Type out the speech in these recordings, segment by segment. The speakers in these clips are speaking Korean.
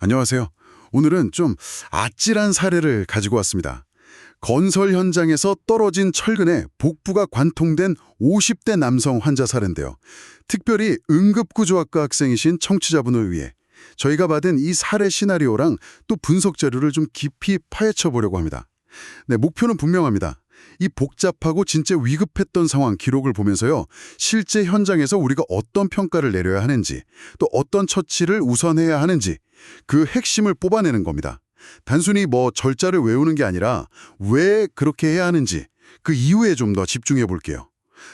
안녕하세요. 오늘은 좀 아찔한 사례를 가지고 왔습니다. 건설 현장에서 떨어진 철근에 복부가 관통된 50대 남성 환자 사례인데요. 특별히 응급구조학과 학생이신 청취자분을 위해 저희가 받은 이 사례 시나리오랑 또 분석 자료를 좀 깊이 파헤쳐 보려고 합니다. 네, 목표는 분명합니다. 이 복잡하고 진짜 위급했던 상황 기록을 보면서요. 실제 현장에서 우리가 어떤 평가를 내려야 하는지, 또 어떤 처치를 우선해야 하는지 그 핵심을 뽑아내는 겁니다. 단순히 절자를 외우는 게 아니라 왜 그렇게 해야 하는지 그 이유에 좀 더 집중해 볼게요.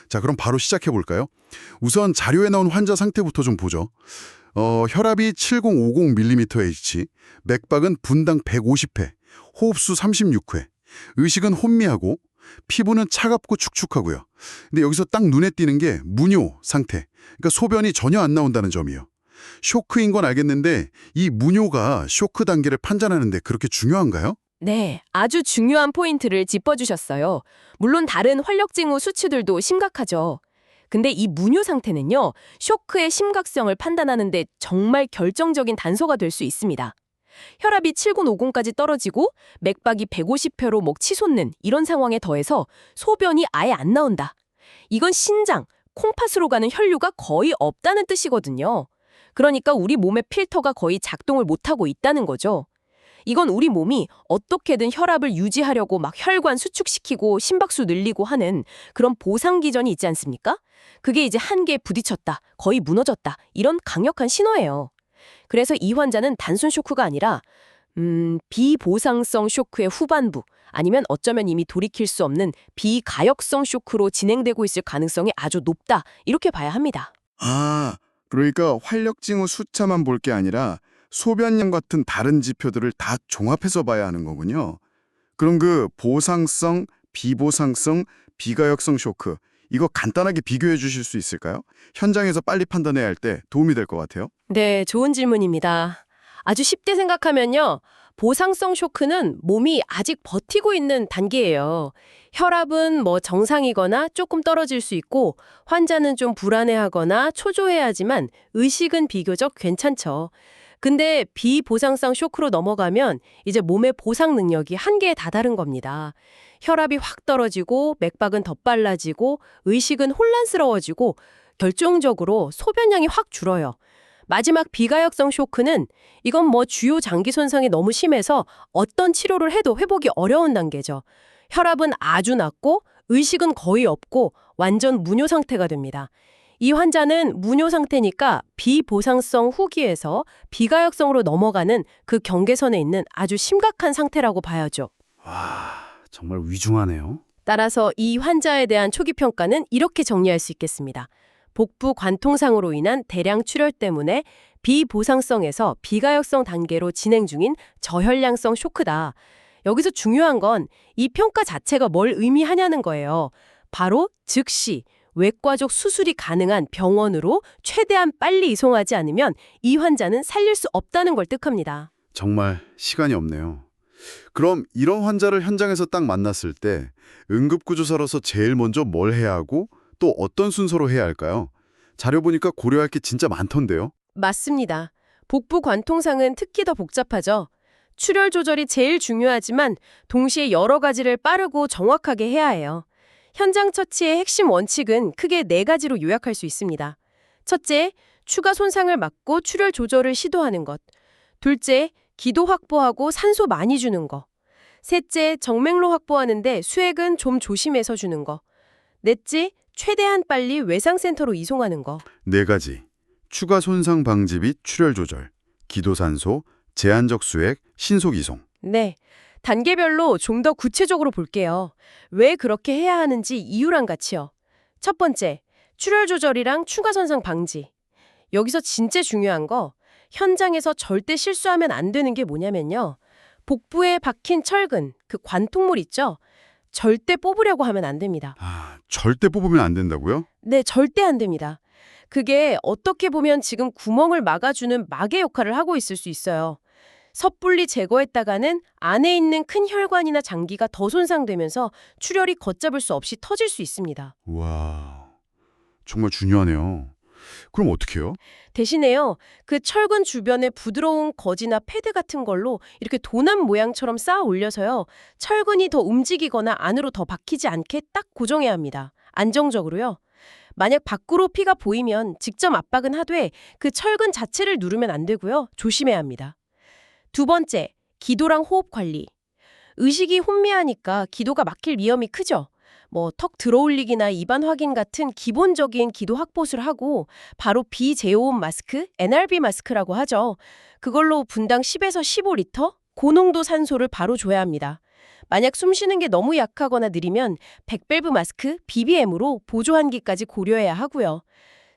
자, 그럼 바로 시작해 볼까요? 우선 자료에 나온 환자 상태부터 좀 보죠. 혈압이 7050mmHg, 맥박은 분당 150회, 호흡수 36회, 의식은 혼미하고 피부는 차갑고 축축하고요. 근데 여기서 딱 눈에 띄는 게 무뇨 상태, 그러니까 소변이 전혀 안 나온다는 점이에요. 쇼크인 건 알겠는데 이 무뇨가 쇼크 단계를 판단하는데 그렇게 중요한가요? 네, 아주 중요한 포인트를 짚어주셨어요. 물론 다른 활력증후 수치들도 심각하죠. 근데 이 무뇨 상태는요, 쇼크의 심각성을 판단하는데 정말 결정적인 단서가 될 수 있습니다. 혈압이 7950까지 떨어지고 맥박이 150회로 목 치솟는 이런 상황에 더해서 소변이 아예 안 나온다. 이건 신장, 콩팥으로 가는 혈류가 거의 없다는 뜻이거든요. 그러니까 우리 몸의 필터가 거의 작동을 못하고 있다는 거죠. 이건 우리 몸이 어떻게든 혈압을 유지하려고 막 혈관 수축시키고 심박수 늘리고 하는 그런 보상 기전이 있지 않습니까? 그게 이제 한계에 부딪혔다, 거의 무너졌다, 이런 강력한 신호예요. 그래서 이 환자는 단순 쇼크가 아니라 비보상성 쇼크의 후반부, 아니면 어쩌면 이미 돌이킬 수 없는 비가역성 쇼크로 진행되고 있을 가능성이 아주 높다, 이렇게 봐야 합니다. 아, 그러니까 활력증후 숫자만 볼 게 아니라 소변량 같은 다른 지표들을 다 종합해서 봐야 하는 거군요. 그럼 그 보상성, 비보상성, 비가역성 쇼크, 이거 간단하게 비교해 주실 수 있을까요? 현장에서 빨리 판단해야 할 때 도움이 될 것 같아요. 네, 좋은 질문입니다. 아주 쉽게 생각하면요. 보상성 쇼크는 몸이 아직 버티고 있는 단계예요. 혈압은 정상이거나 조금 떨어질 수 있고 환자는 좀 불안해하거나 초조해하지만 의식은 비교적 괜찮죠. 근데 비보상성 쇼크로 넘어가면 이제 몸의 보상 능력이 한계에 다다른 겁니다. 혈압이 확 떨어지고 맥박은 더 빨라지고 의식은 혼란스러워지고 결정적으로 소변량이 확 줄어요. 마지막 비가역성 쇼크는 이건 주요 장기 손상이 너무 심해서 어떤 치료를 해도 회복이 어려운 단계죠. 혈압은 아주 낮고 의식은 거의 없고 완전 무뇨 상태가 됩니다. 이 환자는 무뇨 상태니까 비보상성 후기에서 비가역성으로 넘어가는 그 경계선에 있는 아주 심각한 상태라고 봐야죠. 와, 정말 위중하네요. 따라서 이 환자에 대한 초기 평가는 이렇게 정리할 수 있겠습니다. 복부 관통상으로 인한 대량 출혈 때문에 비보상성에서 비가역성 단계로 진행 중인 저혈량성 쇼크다. 여기서 중요한 건 이 평가 자체가 뭘 의미하냐는 거예요. 바로 즉시 외과적 수술이 가능한 병원으로 최대한 빨리 이송하지 않으면 이 환자는 살릴 수 없다는 걸 뜻합니다. 정말 시간이 없네요. 그럼 이런 환자를 현장에서 딱 만났을 때 응급구조사로서 제일 먼저 뭘 해야 하고 또 어떤 순서로 해야 할까요? 자료 보니까 고려할 게 진짜 많던데요. 맞습니다. 복부 관통상은 특히 더 복잡하죠. 출혈 조절이 제일 중요하지만 동시에 여러 가지를 빠르고 정확하게 해야 해요. 현장 처치의 핵심 원칙은 크게 4가지로 요약할 수 있습니다. 첫째, 추가 손상을 막고 출혈 조절을 시도하는 것. 둘째, 기도 확보하고 산소 많이 주는 거. 셋째, 정맥로 확보하는데 수액은 좀 조심해서 주는 거. 넷째, 최대한 빨리 외상센터로 이송하는 거. 4가지. 추가 손상 방지 및 출혈 조절, 기도산소, 제한적 수액, 신속 이송. 네, 단계별로 좀 더 구체적으로 볼게요. 왜 그렇게 해야 하는지 이유랑 같이요. 첫 번째, 출혈 조절이랑 추가 손상 방지. 여기서 진짜 중요한 거, 현장에서 절대 실수하면 안 되는 게 뭐냐면요. 복부에 박힌 철근, 그 관통물 있죠? 절대 뽑으려고 하면 안 됩니다. 절대 뽑으면 안 된다고요? 네, 절대 안 됩니다. 그게 어떻게 보면 지금 구멍을 막아주는 막의 역할을 하고 있을 수 있어요. 섣불리 제거했다가는 안에 있는 큰 혈관이나 장기가 더 손상되면서 출혈이 걷잡을 수 없이 터질 수 있습니다. 와, 정말 중요하네요. 그럼 어떻게 해요? 대신에요, 그 철근 주변에 부드러운 거지나 패드 같은 걸로 이렇게 도난 모양처럼 쌓아 올려서요, 철근이 더 움직이거나 안으로 더 박히지 않게 딱 고정해야 합니다. 안정적으로요. 만약 밖으로 피가 보이면 직접 압박은 하되 그 철근 자체를 누르면 안 되고요. 조심해야 합니다. 두 번째, 기도랑 호흡 관리. 의식이 혼미하니까 기도가 막힐 위험이 크죠. 턱 들어올리기나 입안 확인 같은 기본적인 기도 확보를 하고 바로 비제어음 마스크, NRB 마스크라고 하죠. 그걸로 분당 10에서 15리터 고농도 산소를 바로 줘야 합니다. 만약 숨 쉬는 게 너무 약하거나 느리면 백밸브 마스크, BBM으로 보조환기까지 고려해야 하고요.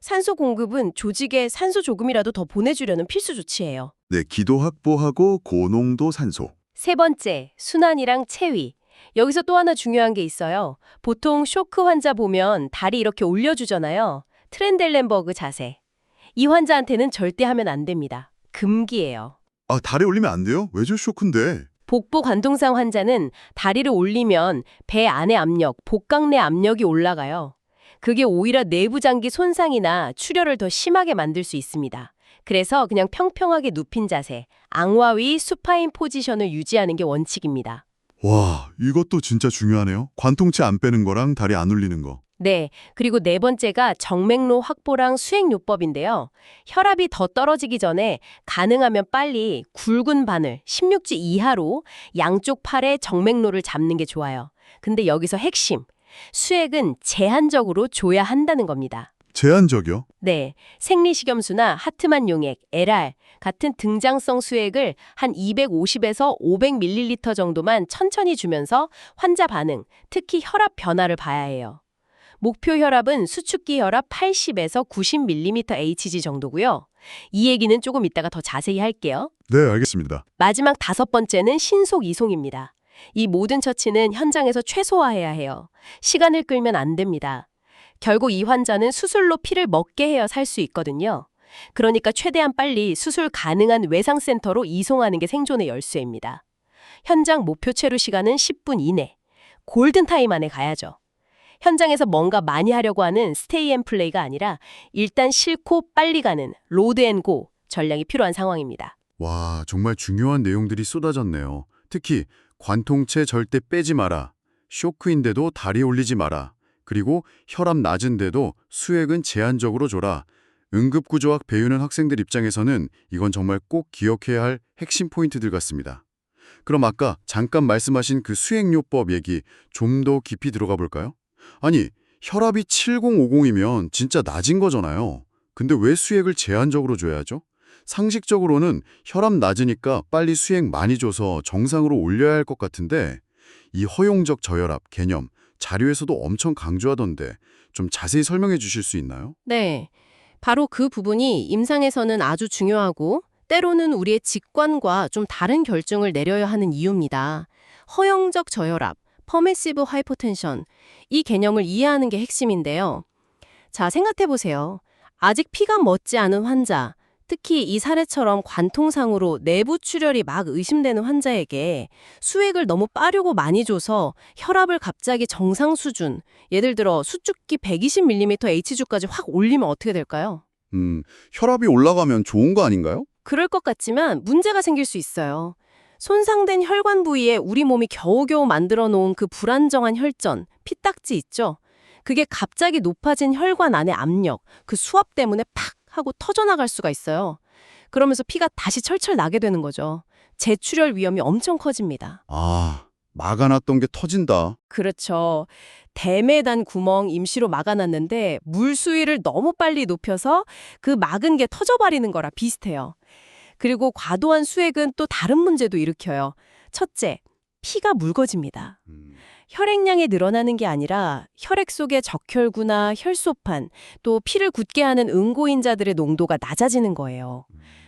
산소 공급은 조직에 산소 조금이라도 더 보내주려는 필수 조치예요. 네, 기도 확보하고 고농도 산소. 세 번째, 순환이랑 체위. 여기서 또 하나 중요한 게 있어요. 보통 쇼크 환자 보면 다리 이렇게 올려주잖아요. 트렌델렌버그 자세. 이 환자한테는 절대 하면 안 됩니다. 금기예요. 아, 다리 올리면 안 돼요? 왜죠? 쇼크인데. 복부 관동상 환자는 다리를 올리면 배 안의 압력, 복강 내 압력이 올라가요. 그게 오히려 내부 장기 손상이나 출혈을 더 심하게 만들 수 있습니다. 그래서 그냥 평평하게 눕힌 자세, 앙와위 수파인 포지션을 유지하는 게 원칙입니다. 와, 이것도 진짜 중요하네요. 관통체 안 빼는 거랑 다리 안 올리는 거. 네, 그리고 네 번째가 정맥로 확보랑 수행요법인데요. 혈압이 더 떨어지기 전에 가능하면 빨리 굵은 바늘, 16지 이하로 양쪽 팔에 정맥로를 잡는 게 좋아요. 근데 여기서 핵심, 수액은 제한적으로 줘야 한다는 겁니다. 제한적이요? 네, 생리식염수나 하트만 용액, LR 같은 등장성 수액을 한 250에서 500ml 정도만 천천히 주면서 환자 반응, 특히 혈압 변화를 봐야 해요. 목표 혈압은 수축기 혈압 80에서 90mmHg 정도고요. 이 얘기는 조금 이따가 더 자세히 할게요. 네, 알겠습니다. 마지막 다섯 번째는 신속 이송입니다. 이 모든 처치는 현장에서 최소화해야 해요. 시간을 끌면 안 됩니다. 결국 이 환자는 수술로 피를 먹게 해야 살 수 있거든요. 그러니까 최대한 빨리 수술 가능한 외상센터로 이송하는 게 생존의 열쇠입니다. 현장 목표 체류 시간은 10분 이내. 골든타임 안에 가야죠. 현장에서 뭔가 많이 하려고 하는 스테이 앤 플레이가 아니라 일단 싣고 빨리 가는 로드 앤 고 전략이 필요한 상황입니다. 와, 정말 중요한 내용들이 쏟아졌네요. 특히 관통체 절대 빼지 마라. 쇼크인데도 다리 올리지 마라. 그리고 혈압 낮은데도 수액은 제한적으로 줘라. 응급구조학 배우는 학생들 입장에서는 이건 정말 꼭 기억해야 할 핵심 포인트들 같습니다. 그럼 아까 잠깐 말씀하신 그 수액요법 얘기 좀 더 깊이 들어가 볼까요? 아니, 혈압이 7050이면 진짜 낮은 거잖아요. 근데 왜 수액을 제한적으로 줘야 하죠? 상식적으로는 혈압 낮으니까 빨리 수액 많이 줘서 정상으로 올려야 할 것 같은데 이 허용적 저혈압 개념 자료에서도 엄청 강조하던데 좀 자세히 설명해 주실 수 있나요? 네, 바로 그 부분이 임상에서는 아주 중요하고 때로는 우리의 직관과 좀 다른 결정을 내려야 하는 이유입니다. 허용적 저혈압, 퍼미시브 하이퍼텐션, 이 개념을 이해하는 게 핵심인데요. 자, 생각해보세요. 아직 피가 멎지 않은 환자, 특히 이 사례처럼 관통상으로 내부 출혈이 막 의심되는 환자에게 수액을 너무 빠르고 많이 줘서 혈압을 갑자기 정상 수준, 예를 들어 수축기 120mmHg까지 확 올리면 어떻게 될까요? 혈압이 올라가면 좋은 거 아닌가요? 그럴 것 같지만 문제가 생길 수 있어요. 손상된 혈관 부위에 우리 몸이 겨우겨우 만들어 놓은 그 불안정한 혈전, 피딱지 있죠? 그게 갑자기 높아진 혈관 안의 압력, 그 수압 때문에 팍 하고 터져나갈 수가 있어요. 그러면서 피가 다시 철철 나게 되는 거죠. 재출혈 위험이 엄청 커집니다. 아, 막아놨던 게 터진다. 그렇죠. 대매단 구멍 임시로 막아놨는데 물 수위를 너무 빨리 높여서 그 막은 게 터져버리는 거라 비슷해요. 그리고 과도한 수액은 또 다른 문제도 일으켜요. 첫째, 피가 묽어집니다. 혈액량이 늘어나는 게 아니라 혈액 속의 적혈구나 혈소판, 또 피를 굳게 하는 응고인자들의 농도가 낮아지는 거예요.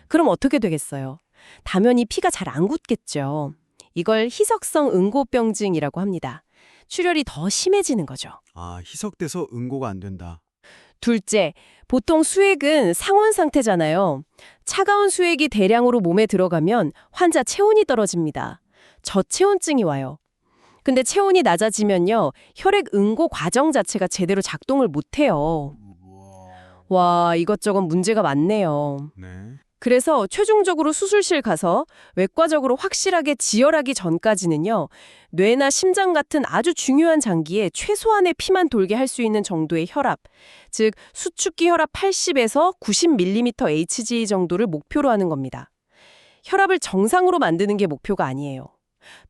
그럼 어떻게 되겠어요? 당연히 피가 잘 안 굳겠죠. 이걸 희석성 응고병증이라고 합니다. 출혈이 더 심해지는 거죠. 아, 희석돼서 응고가 안 된다. 둘째, 보통 수액은 상온 상태잖아요. 차가운 수액이 대량으로 몸에 들어가면 환자 체온이 떨어집니다. 저체온증이 와요. 근데 체온이 낮아지면요, 혈액 응고 과정 자체가 제대로 작동을 못해요. 와, 이것저것 문제가 많네요. 네. 그래서 최종적으로 수술실 가서 외과적으로 확실하게 지혈하기 전까지는요, 뇌나 심장 같은 아주 중요한 장기에 최소한의 피만 돌게 할 수 있는 정도의 혈압, 즉 수축기 혈압 80에서 90mm Hg 정도를 목표로 하는 겁니다. 혈압을 정상으로 만드는 게 목표가 아니에요.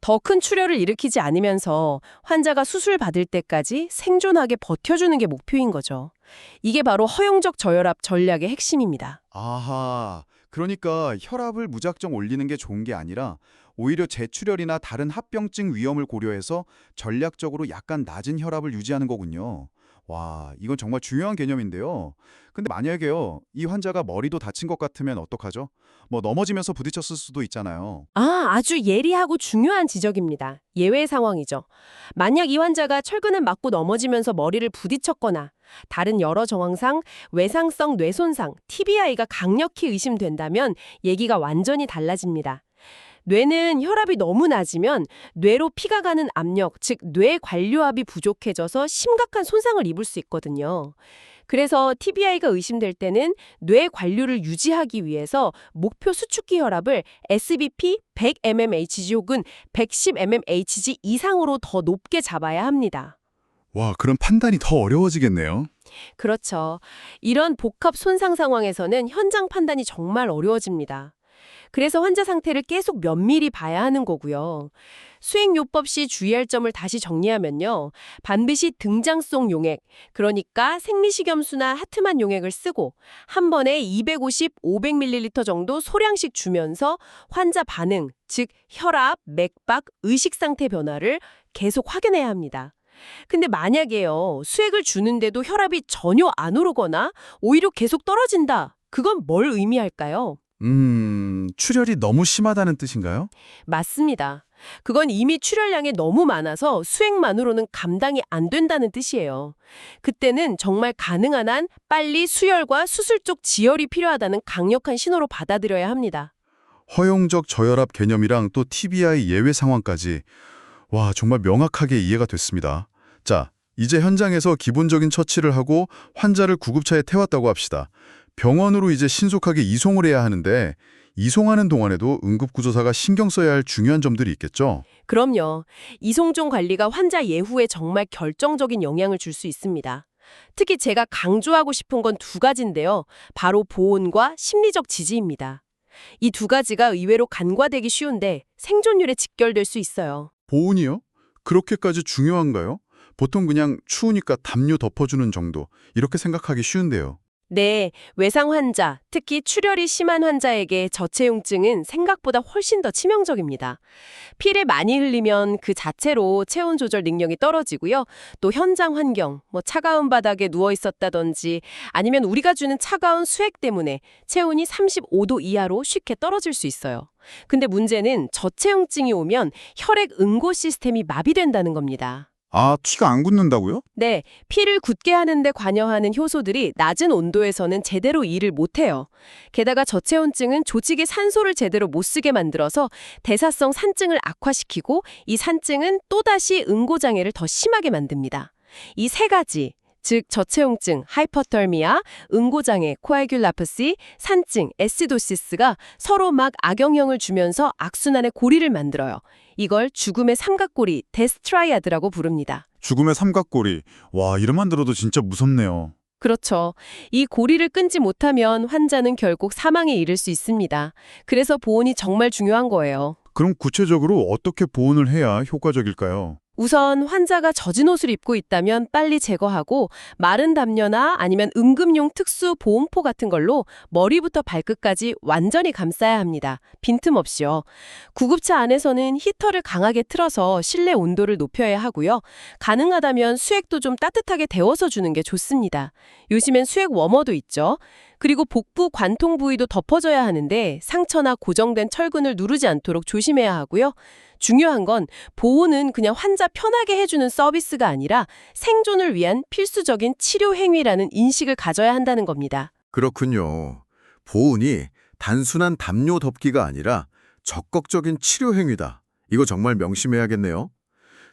더 큰 출혈을 일으키지 않으면서 환자가 수술 받을 때까지 생존하게 버텨주는 게 목표인 거죠. 이게 바로 허용적 저혈압 전략의 핵심입니다. 아하, 그러니까 혈압을 무작정 올리는 게 좋은 게 아니라 오히려 재출혈이나 다른 합병증 위험을 고려해서 전략적으로 약간 낮은 혈압을 유지하는 거군요. 와, 이건 정말 중요한 개념인데요. 근데 만약에요, 이 환자가 머리도 다친 것 같으면 어떡하죠? 뭐 넘어지면서 부딪혔을 수도 있잖아요. 아주 예리하고 중요한 지적입니다. 예외 상황이죠. 만약 이 환자가 철근을 맞고 넘어지면서 머리를 부딪혔거나 다른 여러 정황상 외상성 뇌손상, TBI가 강력히 의심된다면 얘기가 완전히 달라집니다. 뇌는 혈압이 너무 낮으면 뇌로 피가 가는 압력, 즉 뇌 관료압이 부족해져서 심각한 손상을 입을 수 있거든요. 그래서 TBI가 의심될 때는 뇌 관료를 유지하기 위해서 목표 수축기 혈압을 SBP 100mmHg 혹은 110mmHg 이상으로 더 높게 잡아야 합니다. 와, 그럼 판단이 더 어려워지겠네요. 그렇죠. 이런 복합 손상 상황에서는 현장 판단이 정말 어려워집니다. 그래서 환자 상태를 계속 면밀히 봐야 하는 거고요. 수행요법 시 주의할 점을 다시 정리하면요. 반드시 등장성 용액, 그러니까 생리식염수나 하트만 용액을 쓰고 한 번에 250, 500ml 정도 소량씩 주면서 환자 반응, 즉 혈압, 맥박, 의식 상태 변화를 계속 확인해야 합니다. 근데 만약에요, 수액을 주는데도 혈압이 전혀 안 오르거나 오히려 계속 떨어진다. 그건 뭘 의미할까요? 출혈이 너무 심하다는 뜻인가요? 맞습니다. 그건 이미 출혈량이 너무 많아서 수액만으로는 감당이 안 된다는 뜻이에요. 그때는 정말 가능한 한 빨리 수혈과 수술 쪽 지혈이 필요하다는 강력한 신호로 받아들여야 합니다. 허용적 저혈압 개념이랑 또 TBI 예외 상황까지. 와, 정말 명확하게 이해가 됐습니다. 자, 이제 현장에서 기본적인 처치를 하고 환자를 구급차에 태웠다고 합시다. 병원으로 이제 신속하게 이송을 해야 하는데 이송하는 동안에도 응급구조사가 신경 써야 할 중요한 점들이 있겠죠? 그럼요. 이송종 관리가 환자 예후에 정말 결정적인 영향을 줄 수 있습니다. 특히 제가 강조하고 싶은 건 두 가지인데요. 바로 보온과 심리적 지지입니다. 이 두 가지가 의외로 간과되기 쉬운데 생존율에 직결될 수 있어요. 보온이요? 그렇게까지 중요한가요? 보통 그냥 추우니까 담요 덮어주는 정도 이렇게 생각하기 쉬운데요. 네, 외상 환자, 특히 출혈이 심한 환자에게 저체온증은 생각보다 훨씬 더 치명적입니다. 피를 많이 흘리면 그 자체로 체온 조절 능력이 떨어지고요. 또 현장 환경, 차가운 바닥에 누워 있었다든지 아니면 우리가 주는 차가운 수액 때문에 체온이 35도 이하로 쉽게 떨어질 수 있어요. 근데 문제는 저체온증이 오면 혈액 응고 시스템이 마비된다는 겁니다. 아, 피가 안 굳는다고요? 네, 피를 굳게 하는 데 관여하는 효소들이 낮은 온도에서는 제대로 일을 못해요. 게다가 저체온증은 조직에 산소를 제대로 못 쓰게 만들어서 대사성 산증을 악화시키고 이 산증은 또다시 응고장애를 더 심하게 만듭니다. 이 세 가지, 즉 저체온증, 하이퍼터미아, 응고장애, 코아귤라프시, 산증, 애시도시스가 서로 막 악영향을 주면서 악순환의 고리를 만들어요. 이걸 죽음의 삼각고리, 데스트라이아드라고 부릅니다. 죽음의 삼각고리. 와, 이름만 들어도 진짜 무섭네요. 그렇죠. 이 고리를 끊지 못하면 환자는 결국 사망에 이를 수 있습니다. 그래서 보온이 정말 중요한 거예요. 그럼 구체적으로 어떻게 보온을 해야 효과적일까요? 우선 환자가 젖은 옷을 입고 있다면 빨리 제거하고 마른 담요나 아니면 응급용 특수 보온포 같은 걸로 머리부터 발끝까지 완전히 감싸야 합니다. 빈틈없이요. 구급차 안에서는 히터를 강하게 틀어서 실내 온도를 높여야 하고요. 가능하다면 수액도 좀 따뜻하게 데워서 주는 게 좋습니다. 요즘엔 수액 워머도 있죠. 그리고 복부 관통 부위도 덮어줘야 하는데 상처나 고정된 철근을 누르지 않도록 조심해야 하고요. 중요한 건 보온은 그냥 환자 편하게 해주는 서비스가 아니라 생존을 위한 필수적인 치료 행위라는 인식을 가져야 한다는 겁니다. 그렇군요. 보온이 단순한 담요 덮기가 아니라 적극적인 치료 행위다. 이거 정말 명심해야겠네요.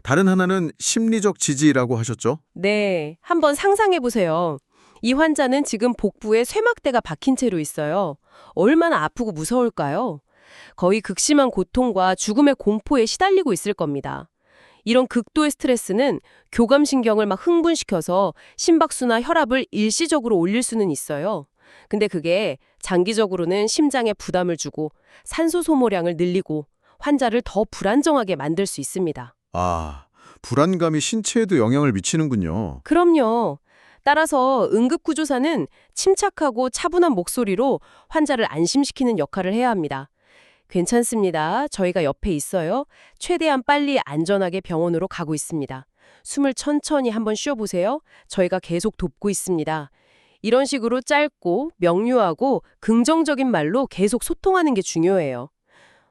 다른 하나는 심리적 지지라고 하셨죠? 네, 한번 상상해 보세요. 이 환자는 지금 복부에 쇠막대가 박힌 채로 있어요. 얼마나 아프고 무서울까요? 거의 극심한 고통과 죽음의 공포에 시달리고 있을 겁니다. 이런 극도의 스트레스는 교감신경을 막 흥분시켜서 심박수나 혈압을 일시적으로 올릴 수는 있어요. 근데 그게 장기적으로는 심장에 부담을 주고 산소 소모량을 늘리고 환자를 더 불안정하게 만들 수 있습니다. 아, 불안감이 신체에도 영향을 미치는군요. 그럼요. 따라서 응급구조사는 침착하고 차분한 목소리로 환자를 안심시키는 역할을 해야 합니다. 괜찮습니다. 저희가 옆에 있어요. 최대한 빨리 안전하게 병원으로 가고 있습니다. 숨을 천천히 한번 쉬어보세요. 저희가 계속 돕고 있습니다. 이런 식으로 짧고 명료하고 긍정적인 말로 계속 소통하는 게 중요해요.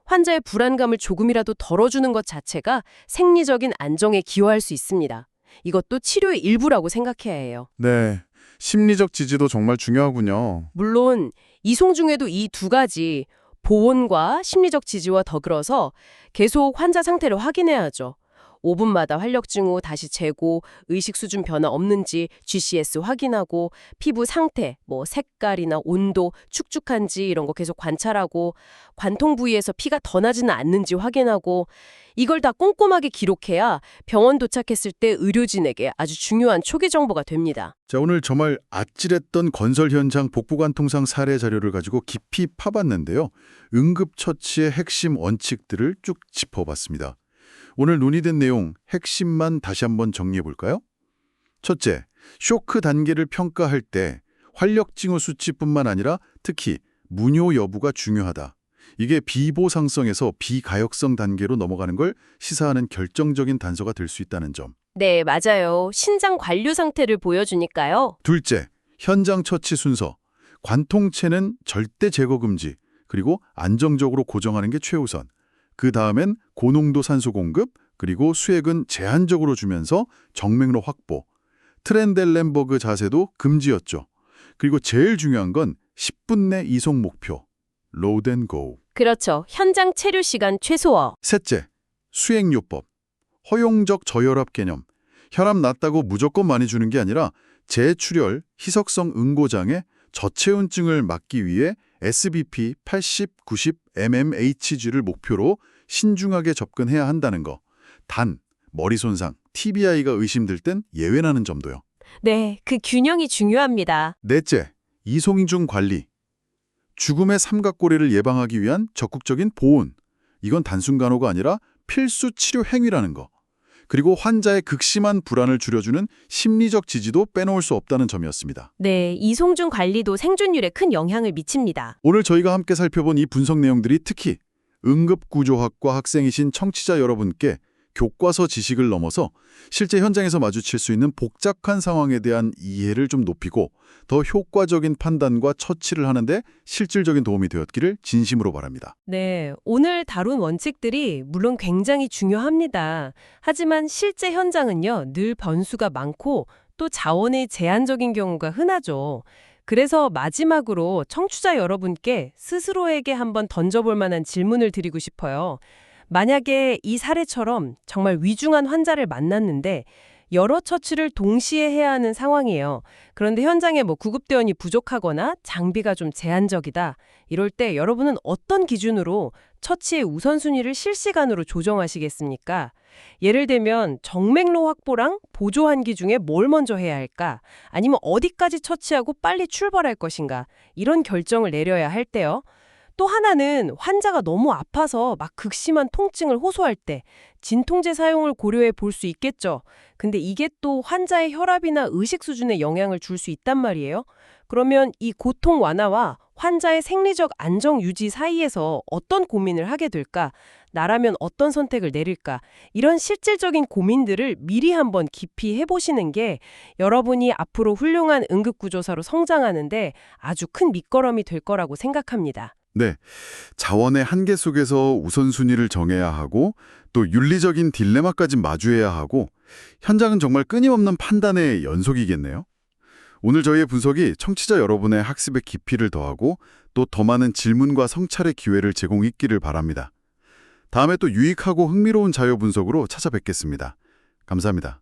환자의 불안감을 조금이라도 덜어주는 것 자체가 생리적인 안정에 기여할 수 있습니다. 이것도 치료의 일부라고 생각해야 해요. 네, 심리적 지지도 정말 중요하군요. 물론 이송 중에도 이 두 가지 보온과 심리적 지지와 더불어서 계속 환자 상태를 확인해야죠. 5분마다 활력 징후 다시 재고, 의식 수준 변화 없는지 GCS 확인하고, 피부 상태, 색깔이나 온도, 축축한지 이런 거 계속 관찰하고, 관통 부위에서 피가 더 나지는 않는지 확인하고, 이걸 다 꼼꼼하게 기록해야 병원 도착했을 때 의료진에게 아주 중요한 초기 정보가 됩니다. 자, 오늘 정말 아찔했던 건설 현장 복부관통상 사례 자료를 가지고 깊이 파봤는데요. 응급처치의 핵심 원칙들을 쭉 짚어봤습니다. 오늘 논의된 내용 핵심만 다시 한번 정리해 볼까요? 첫째, 쇼크 단계를 평가할 때 활력징후 수치뿐만 아니라 특히 문요 여부가 중요하다. 이게 비보상성에서 비가역성 단계로 넘어가는 걸 시사하는 결정적인 단서가 될 수 있다는 점. 네, 맞아요. 신장 관류 상태를 보여주니까요. 둘째, 현장 처치 순서. 관통체는 절대 제거 금지, 그리고 안정적으로 고정하는 게 최우선. 그 다음엔 고농도 산소 공급, 그리고 수액은 제한적으로 주면서 정맥로 확보. 트렌델렌버그 자세도 금지였죠. 그리고 제일 중요한 건 10분 내 이송 목표. 로드 앤 고. 그렇죠. 현장 체류 시간 최소화. 셋째, 수액요법. 허용적 저혈압 개념. 혈압 낮다고 무조건 많이 주는 게 아니라 재출혈, 희석성 응고장애, 저체온증을 막기 위해 SBP 80, 90 mmHg를 목표로 신중하게 접근해야 한다는 거. 단, 머리 손상, TBI가 의심될 땐 예외라는 점도요. 네, 그 균형이 중요합니다. 넷째, 이송중 관리. 죽음의 삼각고리를 예방하기 위한 적극적인 보온. 이건 단순 간호가 아니라 필수 치료 행위라는 거. 그리고 환자의 극심한 불안을 줄여주는 심리적 지지도 빼놓을 수 없다는 점이었습니다. 네, 이송중 관리도 생존율에 큰 영향을 미칩니다. 오늘 저희가 함께 살펴본 이 분석 내용들이 특히 응급구조학과 학생이신 청취자 여러분께 교과서 지식을 넘어서 실제 현장에서 마주칠 수 있는 복잡한 상황에 대한 이해를 좀 높이고 더 효과적인 판단과 처치를 하는데 실질적인 도움이 되었기를 진심으로 바랍니다. 네, 오늘 다룬 원칙들이 물론 굉장히 중요합니다. 하지만 실제 현장은요, 늘 변수가 많고 또 자원이 제한적인 경우가 흔하죠. 그래서 마지막으로 청취자 여러분께 스스로에게 한번 던져볼 만한 질문을 드리고 싶어요. 만약에 이 사례처럼 정말 위중한 환자를 만났는데 여러 처치를 동시에 해야 하는 상황이에요. 그런데 현장에 구급대원이 부족하거나 장비가 좀 제한적이다. 이럴 때 여러분은 어떤 기준으로 처치의 우선순위를 실시간으로 조정하시겠습니까? 예를 들면 정맥로 확보랑 보조 환기 중에 뭘 먼저 해야 할까? 아니면 어디까지 처치하고 빨리 출발할 것인가? 이런 결정을 내려야 할 때요. 또 하나는 환자가 너무 아파서 막 극심한 통증을 호소할 때 진통제 사용을 고려해 볼 수 있겠죠. 근데 이게 또 환자의 혈압이나 의식 수준에 영향을 줄 수 있단 말이에요. 그러면 이 고통 완화와 환자의 생리적 안정 유지 사이에서 어떤 고민을 하게 될까? 나라면 어떤 선택을 내릴까? 이런 실질적인 고민들을 미리 한번 깊이 해보시는 게 여러분이 앞으로 훌륭한 응급구조사로 성장하는데 아주 큰 밑거름이 될 거라고 생각합니다. 네, 자원의 한계 속에서 우선순위를 정해야 하고 또 윤리적인 딜레마까지 마주해야 하고 현장은 정말 끊임없는 판단의 연속이겠네요. 오늘 저희의 분석이 청취자 여러분의 학습의 깊이를 더하고 또 더 많은 질문과 성찰의 기회를 제공했기를 바랍니다. 다음에 또 유익하고 흥미로운 자료 분석으로 찾아뵙겠습니다. 감사합니다.